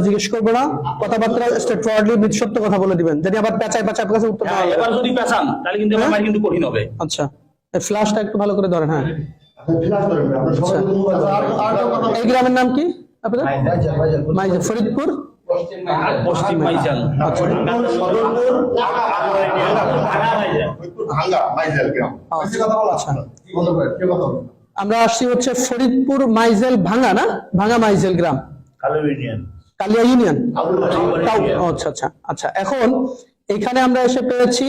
জিজ্ঞেস করবো না, কথাবার্তা স্ট্রেট ফরওয়ার্ডলি সত্য কথা বলে দিবেন। যদি আবার পেঁচায় পেঁচায় আপনার কাছে উত্তর পাওয়া এবার যদি পেছান তাহলে কিন্তু আমার কিন্তু কঠিন হবে। আচ্ছা, এই ফ্ল্যাশটা একটু ভালো করে ধরেন। হ্যাঁ, এই গ্রামের নাম কি আপনাদের? মাইজেল, ফরিদপুর পশ্চিম মাইজাল। আমরা আসছি হচ্ছে ফরিদপুর মাইজেল ভাঙ্গা, না ভাঙ্গা মাইজেল গ্রাম, কালিয়া ইউনিয়ন। আচ্ছা আচ্ছা আচ্ছা। এখন এখানে আমরা এসে পেয়েছি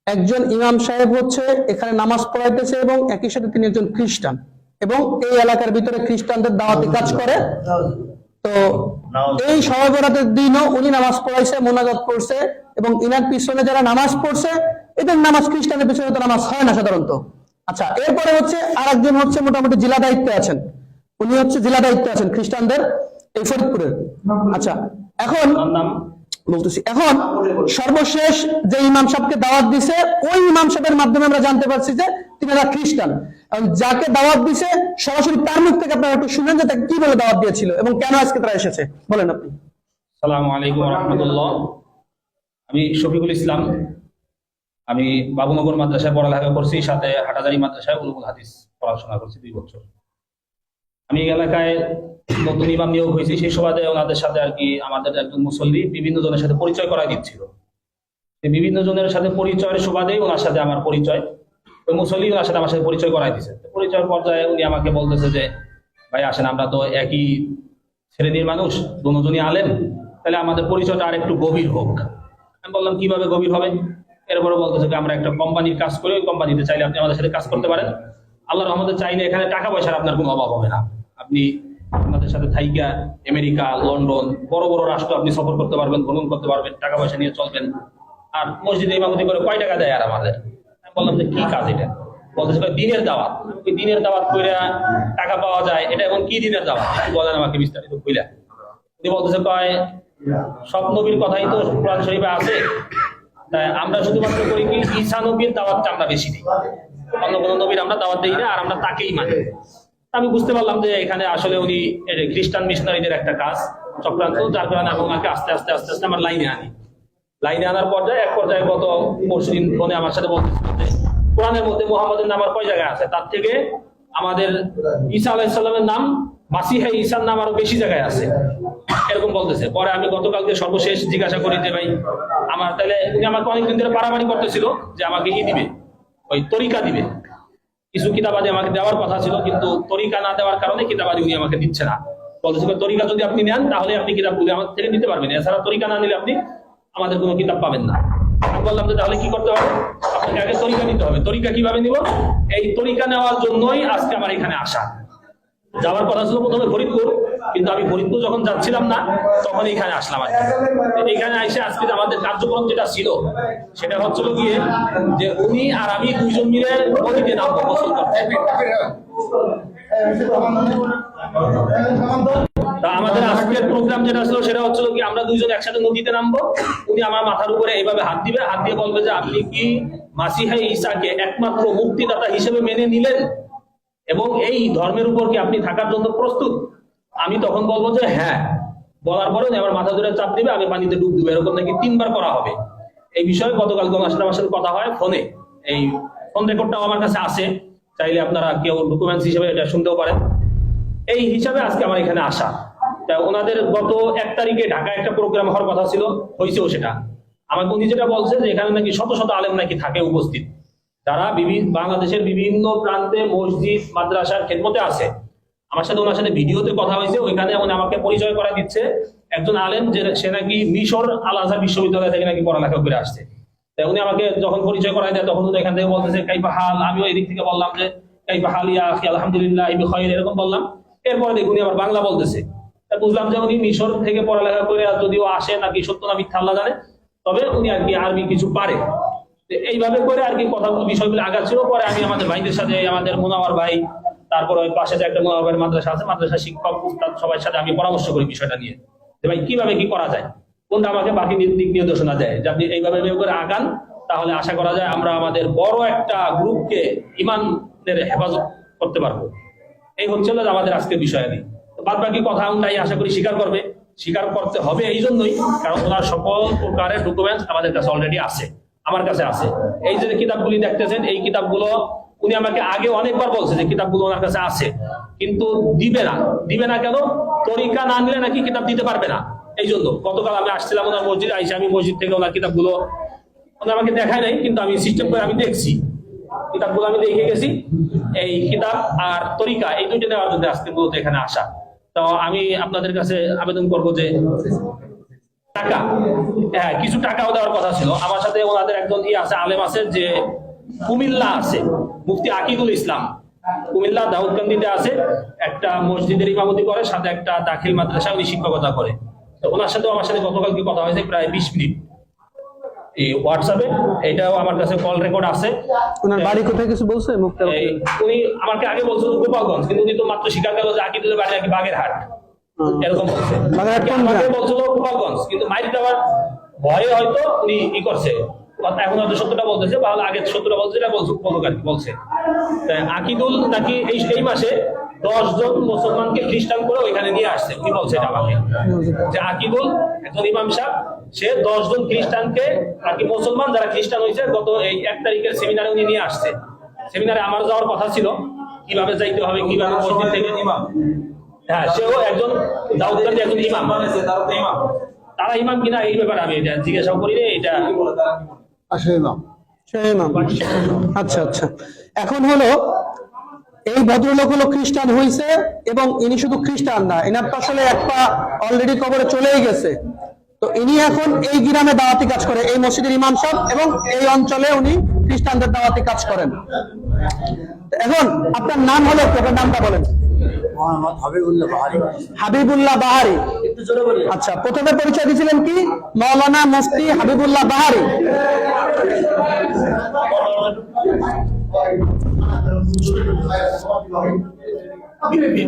একজন ইমাম সাহেব হচ্ছে এখানে নামাজ পড়াইতেছে এবং একই সাথে তিনি একজন খ্রিস্টান এবং এই এলাকার ভিতরে খ্রিস্টানদের দাওয়াতি কাজ করে। তো এই শবে বরাতের দিনও উনি নামাজ পড়াইছে, মোনাজাত করছে এবং ইনার পিছনে যারা নামাজ পড়ছে এদের নামাজ, খ্রিস্টানের পিছনে তো নামাজ হয় না সাধারণত। আচ্ছা, এরপরে হচ্ছে আরেকজন হচ্ছে মোটামুটি জেলা দায়িত্বে আছেন, উনি হচ্ছে জেলা দায়িত্বে আছেন খ্রিস্টানদের এই ফরিদপুরের। আচ্ছা, এখন বলতেছি, এখন সর্বশেষ যে ইমাম সাহেবকে দাওয়াত দিছে ওই ইমাম সাহেবের মাধ্যমে আমরা জানতে পারছি যে তিনি খ্রিস্টান। যাকে দাওয়াত দিছে সরাসরি তার মুখ থেকে আপনারা একটু শুনেন যে তাকে কি বলে দাওয়াত দিয়েছিল এবং কেন আজকে তারা এসেছে, বলেন আপনি। আসসালামু আলাইকুম ওয়া রাহমাতুল্লাহ। আমি শফিকুল ইসলাম, আমি বাবুনগর মাদ্রাসায় পড়ালেখা করছি, সাথে হাটাজারি মাদ্রাসায় উলুমুল হাদিস পড়াশোনা করছি 2 বছর। আমি এই এলাকায় নতুন ইমাম নিয়োগ হয়েছি, সেই সুবাদে ওনাদের সাথে আর কি আমাদের একজন মুসল্লি বিভিন্ন জনের সাথে পরিচয় করাই দিচ্ছিল। বিভিন্ন জনের সাথে পরিচয়ের সুবাদেই ওনার সাথে আমার পরিচয়, ওই মুসল্লি ওনার সাথে আমার সাথে পরিচয় করাই দিচ্ছে। পরিচয়ের পর্যায়ে উনি আমাকে বলতেছে যে ভাই আসেন, আমরা তো একই শ্রেণীর মানুষ, দুজনই আলেম, তাহলে আমাদের পরিচয়টা আর একটু গভীর হোক। আমি বললাম কিভাবে গভীর হবে? এরপরে বলতেছে যে আমরা একটা কোম্পানির কাজ করি, ওই কোম্পানিতে চাইলে আপনি আমাদের সাথে কাজ করতে পারেন। আল্লাহর রহমতে চাইলে এখানে টাকা পয়সার আপনার কোনো অভাব হবে না। আপনি আমাদের সাথে থাইকা আমেরিকা, লন্ডন, বড় বড় রাষ্ট্র আপনি সফর করতে পারবেন, ভ্রমণ করতে পারবেন, টাকা পয়সা নিয়ে চলবেন। আর মসজিদে ইমামতি করে কয় টাকা দেয় আর আমাদের? আমি বললাম যে কি কাজ এটা? বলতেছে দিনের দাওয়াত। ওই দিনের দাওয়াত করে টাকা পাওয়া যায়, এটা এখন কি দিনের দাওয়াত একটু বলেন আমাকে বিস্তারিত কইলা। উনি বলতেছে কয় সব নবীর কথাই তো কোরআন শরীফে আছে, তাই আমরা শুধুমাত্র করি কি ঈসা নবীর দাওয়াতটা আমরা বেশি দিই, অন্য কোনো নবীর আমরা দাওয়াত দিই না, আর আমরা তাকেই মানি। আমি বুঝতে পারলাম যে এখানে আসলে উনি খ্রিস্টান মিশনারিদের একটা কাজ চক্রান্ত, যার কারণে আমি ওনাকে আস্তে আস্তে আস্তে আস্তে আমার লাইনে আনার পর্যায়ে এক পর্যায়ে গত পরশুদিন ফোনে আমার সাথে বলতেছিল যে কোরআনের মধ্যে মুহাম্মাদের নাম আর কয় জায়গায় আছে, তার থেকে আমাদের ঈসা আলাইহিস সালামের নাম, মাসিহ ঈসার নাম আরো বেশি জায়গায় আছে, এরকম বলতেছে। পরে আমি গতকালকে সর্বশেষ জিজ্ঞাসা করি যে ভাই আমার, তাহলে উনি আমাকে অনেকদিন ধরে বাড়াবাড়ি করতেছিল যে আমাকে দিবে, ওই তরিকা দিবে, কিছু কিতাবাদি আমাকে দেওয়ার কথা ছিল, কিন্তু তরিকা না দেওয়ার কারণে কিতাবাদি উনি আমাকে দিচ্ছে না। বলতেছিল তরিকা যদি আপনি নেন তাহলে আপনি কিতাবগুলি আমার থেকে নিতে পারবেন, এছাড়া তরিকা না নিলে আপনি আমাদের কোনো কিতাব পাবেন না। আমি বললাম যে তাহলে কি করতে হবে? আপনাকে আগে তরিকা নিতে হবে। তরিকা কিভাবে নিব? এই তরিকা নেওয়ার জন্যই আজকে আমার এখানে আসা। যাওয়ার কথা ছিল প্রথমে ফরিদপুর, কিন্তু আমি ফরিদপুর যখন যাচ্ছিলাম না তখন এখানে আসলাম। আর এখানে এসে আজকে আমাদের কার্যক্রম যেটা ছিল সেটা হচ্ছিল গিয়ে যে উনি আর আমি 2 জন মিলে নদীতে নামবো গোসল করতে। আমাদের আজকের প্রোগ্রাম যেটা ছিল সেটা হচ্ছিল কি আমরা 2 জন একসাথে নদীতে নামবো। উনি আমার মাথার উপরে এইভাবে হাত দিবে, হাত দিয়ে বলবে যে আপনি কি মাসিহ ঈসাকে একমাত্র মুক্তিদাতা হিসেবে মেনে নিলেন এবং এই ধর্মের উপর কি আপনি থাকার জন্য প্রস্তুত? আমি তখন বলবো যে হ্যাঁ। বলার পরে আমার মাথা ধরে চাপ দিবে, আমি পানিতে ডুব দিবে, এরকম নাকি 3 বার করা হবে। এই বিষয়ে গতকাল আমার সাথে কথা হয় ফোনে, এই ফোন রেকর্ডটাও আমার কাছে আছে, চাইলে আপনারা কেউ ডকুমেন্টস হিসেবে এটা শুনতেও পারেন। এই হিসাবে আজকে আমার এখানে আসা। ওনাদের গত 1 তারিখে ঢাকায় একটা প্রোগ্রাম হওয়ার কথা ছিল, হয়েছেও সেটা। আমাকে উনি যেটা বলছে যে এখানে নাকি শত শত আলেম নাকি থাকে উপস্থিত, যারা বাংলাদেশের বিভিন্ন প্রান্তে মসজিদ মাদ্রাসার খেদমতে আছে। আমার সাথে ওনার সাথে ভিডিওতে কথা হয়েছে, ওইখানে উনি আমাকে পরিচয় করা দিচ্ছে একজন আলেম, যে সে নাকি মিশর আল আজহার বিশ্ববিদ্যালয় থেকে নাকি পড়ালেখা করে আসছে। তাই উনি আমাকে যখন পরিচয় করাই দেয় তখন উনি এখান থেকে বলতেছে কাইফা হাল। আমিও এদিক থেকে বললাম যে কাইফা হাল ইয়া আখি আলহামদুলিল্লাহ বিখাইর, এরকম বললাম। এরপরে দেখুন আবার বাংলা বলতেছে। বুঝলাম যে উনি মিশর থেকে পড়ালেখা করে যদিও আসে নাকি সত্য না মিথ্যা আল্লাহ জানে, তবে উনি আর কি আরবি কিছু পারে। এইভাবে করে আর কি কথাগুলো বিষয়গুলো আগাচ্ছিল। পরে আমি আমাদের ভাইদের সাথে, আমাদের মুনাওয়ার ভাই, তারপর ওই পাশে যে একটা মুনাওয়ার মাদ্রাসা আছে, মাদ্রাসা শিক্ষক উস্তাদ সবার সাথে আমি পরামর্শ করি বিষয়টা নিয়ে, যে ভাই কিভাবে কি করা যায়, কোনটা আমাকে বাকি দিক নির্দেশনা দেয় যে আপনি এইভাবে করে আগান, তাহলে আশা করা যায় আমরা আমাদের বড় একটা গ্রুপকে ইমানের হেফাজত করতে পারবো। এই হচ্ছিল আমাদের আজকের বিষয়াদি। বাদ বাকি কথা উন্নয় আশা করি স্বীকার করবে, স্বীকার করতে হবে এই জন্যই কারণ ওনার সকল প্রকারের ডকুমেন্টস আমাদের কাছে অলরেডি আছে, আমার কাছে আছে। এই যে কিতাবগুলি দেখতেছেন, এই কিতাবগুলো উনি আমাকে আগে অনেকবার বলছে যে কিতাবগুলো ওনার কাছে আছে, কিন্তু দিবে না কেন? তরিকা না নিলে নাকি কিতাব দিতে পারবে না। এই জন্য গতকাল আমি আসছিলাম ওনার মসজিদে, আইসা আমি মসজিদ থেকে ওনার কিতাবগুলো উনি আমাকে দেখায় নাই, কিন্তু আমি সিস্টেম করে আমি দেখছি কিতাবগুলো, আমি দেখে গেছি। এই কিতাব আর তরিকা এই দুইটা নেওয়ার জন্য আজকে মূলত এখানে আসা। তো আমি আপনাদের কাছে আবেদন করবো যে টাকা, হ্যাঁ কিছু টাকাও দেওয়ার কথা ছিল। আমার সাথে ওনাদের একজন আছে, আলেম আছে, যে কুমিল্লা আছে, মুফতি আকিদুল ইসলাম, কুমিল্লা দাউদকান্দিতে আছে, একটা মসজিদের ইমামতি করে, সাথে একটা দাখিল মাদ্রাসা উনি শিক্ষকতা করে। তো ওনার সাথে আমার সাথে গতকালকে কথা হয়েছে প্রায় 20 মিনিট এই হোয়াটসঅ্যাপে, এটাও আমার কাছে কল রেকর্ড আছে। ওনার বাড়ি কোথায় কিছু বলছে? উনি আমাকে আগে বলছিল গোপালগঞ্জ, কিন্তু উনি তো মাত্র স্বীকার করলো যে আকিদুলের বাড়ি নাকি বাগেরহাট, এরকম বলছে। আমাকে বলছিল গোপালগঞ্জ, কিন্তু মাইর দেওয়ার ভয়ে হয়তো উনি ই করছে, এখন হয়তো সত্যটা বলতেছে, বা আগে সত্যটা বলছে, এটা বলছে আকিদুল নাকি এই মাসে 10 জন মুসলমানকে খ্রিস্টান করে ওইখানে নিয়ে আসছে। উনি বলছে এটা আমাকে, যে আকিদুল একজন ইমাম সাহেব, সে 10 জন খ্রিস্টানকে আর কি মুসলমান যারা খ্রিস্টান হয়েছে গত এই 1 তারিখের সেমিনারে উনি নিয়ে আসছে। সেমিনারে আমার যাওয়ার কথা ছিল, কিভাবে যাইতে হবে, কিভাবে মসজিদ থেকে ইমাম, হ্যাঁ সেও একজন দাউদকান্দি একজন ইমাম, তারা ইমাম কিনা এই ব্যাপারে আমি এটা জিজ্ঞাসা করি রে, এটা আচ্ছা আচ্ছা। এখন হলো এই ভদ্রলোক হলো খ্রিস্টান হয়েছে, এবং ইনি শুধু খ্রিস্টান না, এনার তো আসলে এক পা অলরেডি কবরে চলেই গেছে। তো ইনি এখন এই গ্রামে দাওয়াতি কাজ করে, এই মসজিদের ইমাম সাহেব, এবং এই অঞ্চলে উনি খ্রিস্টানদের দাওয়াতি কাজ করেন। এখন আপনার নাম হলো, আপনার নামটা বলেন। হাবিবুল্লাহ বাহারি। আচ্ছা, প্রথমে পরিচয় দিয়েছিলেন কি? মাওলানা মুফতি হাবিবুল্লাহ বাহারি।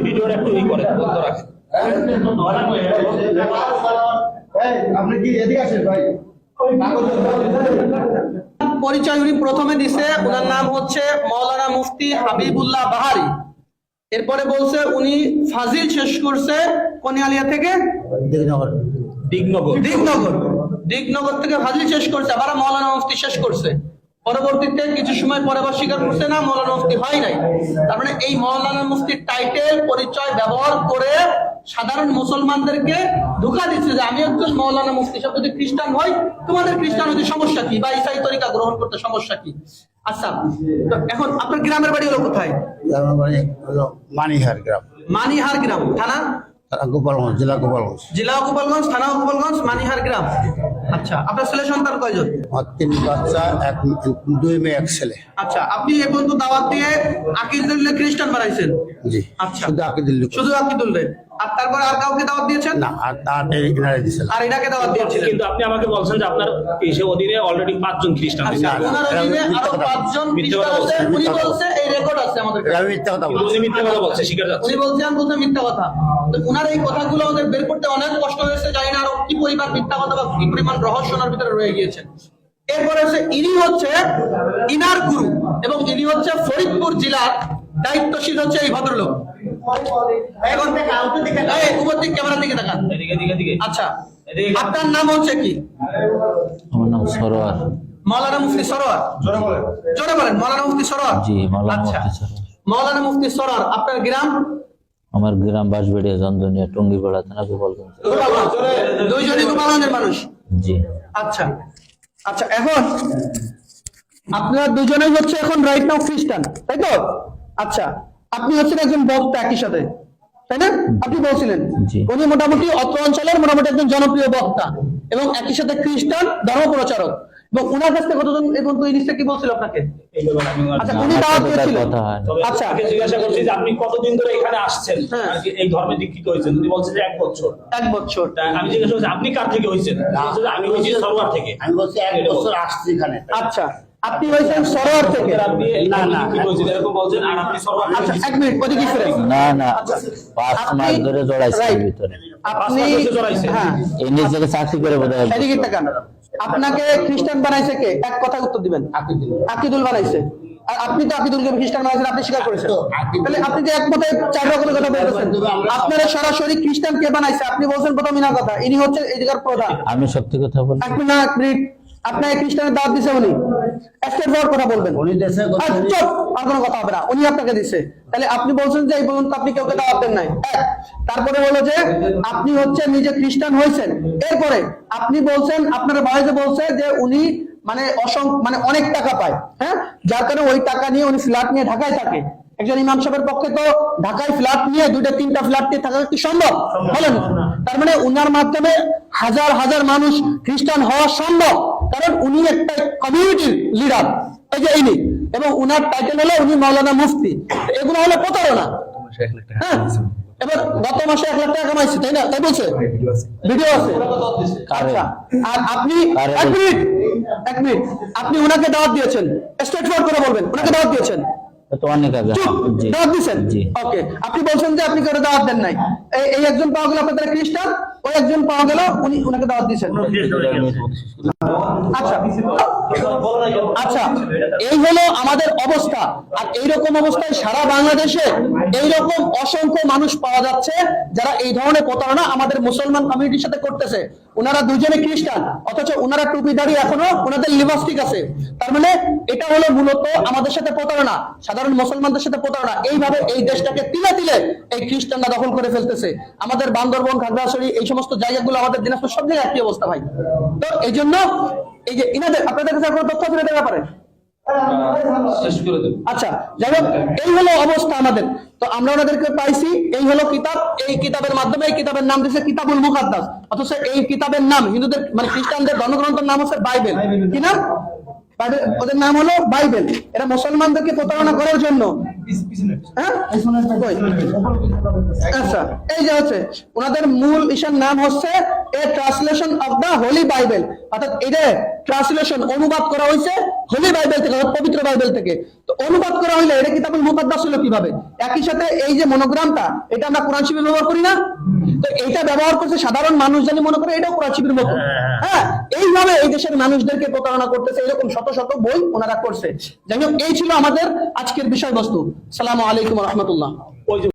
ভিডিওটা একটু ই করে বন্ধ রাখেন। আপনি কি এদিকে আসেন ভাই? পরিচয় উনি প্রথমে দিছে, ওনার নাম হচ্ছে মাওলানা মুফতি হাবিবুল্লাহ বাহারি। এরপরে বলছে উনি ফাজিল শেষ করছে কোনিয়ালিয়া থেকে, দিগনগর থেকে ফাজিল শেষ করছে, আবার মাওলানা মুফতি শেষ করছে। পরবর্তীতে কিছু সময় পরে আবার স্বীকার করছে না মাওলানা মুফতি হয় নাই। তার মানে এই মাওলানা মুফতির টাইটেল পরিচয় ব্যবহার করে সাধারণ মুসলমানদেরকে ধোঁকা দিচ্ছে যে আমি একজন মাওলানা মুফতি, সব যদি খ্রিস্টান হয় তোমাদের খ্রিস্টান হতে সমস্যা কি, বা ইসাই তরিকা গ্রহণ করতে সমস্যা কি? আচ্ছা, তো এখন আপনার গ্রামের বাড়ি হলো কোথায়? মানিহার গ্রাম। মানিহার গ্রাম, থানা গোপালগঞ্জ, জেলা গোপালগঞ্জ, থানা গোপালগঞ্জ, মানিহার গ্রাম। আচ্ছা, আপনার ছেলে সন্তান কয়জন? 3 বাচ্চা, 2 মেয়ে 1 ছেলে। আচ্ছা, আপনি এখন তো দাওয়াত দিয়ে আকিদুল্লাহ খ্রিস্টান বানাইছেন? জি। আচ্ছা, শুধু আকিদুল্লাহ। আর তারপরে আর কাউকে দাওয়াত দিয়েছেন? না, আর এনারে দিয়েছেন। আর এটাকে দাওয়াত দিয়েছিলেন? কিন্তু আপনি আমাকে বলছেন যে আপনার সে অধীনে অলরেডি 5 জন খ্রিস্টান আছে। ওনার অধীনে আরো 5 জন খ্রিস্টান আছে, উনি বলছে এই রেকর্ড আছে আমাদের কাছে। আমি মিথ্যা কথা বলছি। উনি মিথ্যা কথা বলছে, স্বীকার যাচ্ছে। উনি বলছেন বলতে মিথ্যা কথা। তো ওনার এই কথাগুলো আমাদের বের করতে অনেক কষ্ট হয়েছে, জানি না আরো কি পরিমাণ মিথ্যা কথা বা কি পরিমাণ রহস্য ওনার ভিতরে রয়ে গিয়েছে। এরপরে ইনি হচ্ছে ইনার গুরু, এবং ইনি হচ্ছে ফরিদপুর জেলার দায়িত্বশীল হচ্ছে এই ভদ্রলোক। এখন ক্যামেরার দিকে তাকান। আচ্ছা, আপনার নাম হচ্ছে কি? আমার নাম সরোয়ার। মাওলানা মুফতি সরোয়ার। জোরে বলেন, মাওলানা মুফতি সরোয়ার। জি, মাওলানা আচ্ছা, মুফতি সরোয়ার। মাওলানা মুফতি সরোয়ার। আপনার গ্রাম? আমার গ্রাম বাঁশবেড়িয়া, চন্দনিয়া, টঙ্গিপাড়া থানা, গোপালগঞ্জ। দুইজনই গোপালগঞ্জের মানুষ? জি। আচ্ছা আচ্ছা, এখন আপনারা দুজনেই হচ্ছে এখন রাইট নাও খ্রিস্টান, তাই তো? আচ্ছা, আপনি হচ্ছেন একজন বক্তা একই সাথে, তাই না? আপনি বলছিলেন উনি মোটামুটি অত্র অঞ্চলের মোটামুটি একজন জনপ্রিয় বক্তা, এবং একই সাথে খ্রিস্টান ধর্ম প্রচারক। এবং উনার কাছ থেকে কতজন এবং তুই নিশ্চয় কি বলছিল আপনাকে? আচ্ছা, উনি দাওয়াত দিয়েছিলেন। আচ্ছা, আমি জিজ্ঞাসা করছি যে আপনি কতদিন ধরে এখানে আসছেন, এই ধর্মে দীক্ষিত হয়েছেন? উনি বলছেন যে 1 বছর। 1 বছর। আমি জিজ্ঞাসা করছি আপনি কার থেকে হয়েছেন? আমি হয়েছি সরোয়ার থেকে। আমি বলছি 1 বছর আসছি এখানে। আচ্ছা, আপনি হয়েছেন সরোয়ার থেকে? আপনি এরকম বলছেন, আর আপনি সরোয়ার। আচ্ছা, 1 মিনিট, ওদিকে ফিরেন। না না, 5 মাস ধরে জড়াইছে ভিতরে। আপনি হ্যাঁ, এই নিজেকে চাকরি করে বোধহয়। এদিকে তাকান। আপনাকে খ্রিস্টান বানাইছে কে? এক কথা উত্তর দিবেন। আকিদুল বানাইছে। আর আপনি তো আকিদুল কবির খ্রিস্টান মাইজেল আপনি স্বীকার করেছেন, তাহলে আপনি যে একমতে 4 রকমের কথা বলতেছেন। আপনারা সরাসরি খ্রিস্টান কে বানাইছে আপনি বলছেন প্রথম ইনা কথা, ইনি হচ্ছে এই জায়গার প্রধান। আমি সত্যি কথা বলি। এক মিনিট, আপনাকে খ্রিস্টানের দাওয়াত দিছে উনি, স্টেট ফরওয়ার্ড কথা বলবেন। উনি দেশে চুপ, আর কোনো কথা হবে না, উনি আপনাকে দিছে। তাহলে আপনি বলছেন যে এই পর্যন্ত আপনি কাউকে দাওয়াত দেন নাই। তারপরে হলো যে আপনি হচ্ছে নিজে খ্রিস্টান হয়েছেন, এরপরে আপনি বলছেন আপনার ভাই যে বলছে যে উনি মানে অনেক টাকা পায়, হ্যাঁ, যার কারণে ওই টাকা নিয়ে উনি ফ্ল্যাট নিয়ে ঢাকায় থাকে। একজন ইমাম সাহেবের পক্ষে তো ঢাকায় ফ্ল্যাট নিয়ে 2-3টা ফ্ল্যাট নিয়ে থাকা কি সম্ভব? বলেন। তার মানে উনার মাধ্যমে হাজার হাজার মানুষ খ্রিস্টান হওয়া সম্ভব, কারণ উনি একটা কমিউনিটির লিডার, এই যে ইনি, এবং উনার টাইটেল হলো উনি মাওলানা মুফতি। এগুলো হলো প্রতারণা। হ্যাঁ, এবার গত মাসে 1 লাখ টাকা কামাইছে, তাই না? তাই বলছে, ভিডিও আছে। আচ্ছা, আর আপনি এক মিনিট আপনি উনাকে দাওয়াত দিয়েছেন, স্ট্রেট ফরওয়ার্ড করে বলবেন, উনাকে দাওয়াত দিয়েছেন? তো অনেক আগে। জি দাওয়াত দিয়েছেন? জি। ওকে, আপনি বলছেন যে আপনি কারো দাওয়াত দেন নাই। এই একজন পাওয়া গেল আপনাদের খ্রিস্টান, ওই একজন পাওয়া গেল উনি উনাকে দাওয়াত দিয়েছেন। আচ্ছা আচ্ছা, এই হলো আমাদের অবস্থা। আর এইরকম অবস্থায় সারা বাংলাদেশে এইরকম অসংখ্য মানুষ পাওয়া যাচ্ছে যারা এই ধরনের প্রতারণা আমাদের মুসলমান কমিউনিটির সাথে করতেছে। ওনারা দুজনে খ্রিস্টান, অথচ ওনারা টুপি দাঁড়িয়ে এখনো ওনাদের লিপস্টিক আছে। তার মানে এটা হলো মূলত আমাদের সাথে প্রতারণা, সাধারণ মুসলমানদের সাথে প্রতারণা। এইভাবে এই দেশটাকে তিলে তিলে এই খ্রিস্টানরা দখল করে ফেলতেছে। আমাদের বান্দরবন, খাগড়াছড়ি, এই সমস্ত জায়গাগুলো, আমাদের দিনাজপুর, সব জায়গায় একই অবস্থা ভাই। তো এই জন্য এই যে ইনাদের, আপনাদের কাছে কোনো তথ্য আছে এদের ব্যাপারে? শেষ করে দেব। আচ্ছা, যাই হোক, এই হলো অবস্থা আমাদের। তো আমরা ওনাদেরকে পাইছি, এই হলো কিতাব। এই কিতাবের মাধ্যমে, এই কিতাবের নাম দিয়েছে কিতাবুল মুকাদ্দাস, অথচ এই কিতাবের নাম হিন্দুদের মানে খ্রিস্টানদের ধর্মগ্রন্থের নাম হচ্ছে বাইবেল। কি নাম? ওদের নাম হলো বাইবেল। এরা মুসলমানদেরকে প্রতারণা করার জন্য, হ্যাঁ, আচ্ছা, এই যে হচ্ছে ওনাদের মূল ইসার নাম হচ্ছে a translation of the holy Bible, অর্থাৎ এটা ট্রান্সলেশন, অনুবাদ করা হয়েছে হোলি বাইবেল থেকে, পবিত্র বাইবেল থেকে। তো অনুবাদ করা হইলে এটা কিতাবুল মুকাদ্দাস হলো কিভাবে? একই সাথে এই যে মনোগ্রামটা, এটা আমরা কোরআন শিবির ব্যবহার করি না? তো এইটা ব্যবহার করছে সাধারণ মানুষ, জানি মনে করে এটাও কোরআন শিবির মতো। হ্যাঁ, এইভাবে এই দেশের মানুষদেরকে প্রতারণা করতেছে। এরকম শত শত বই ওনারা করছে। যাই হোক, এই ছিল আমাদের আজকের বিষয়বস্তু। আসসালামু আলাইকুম ওয়া রাহমাতুল্লাহ।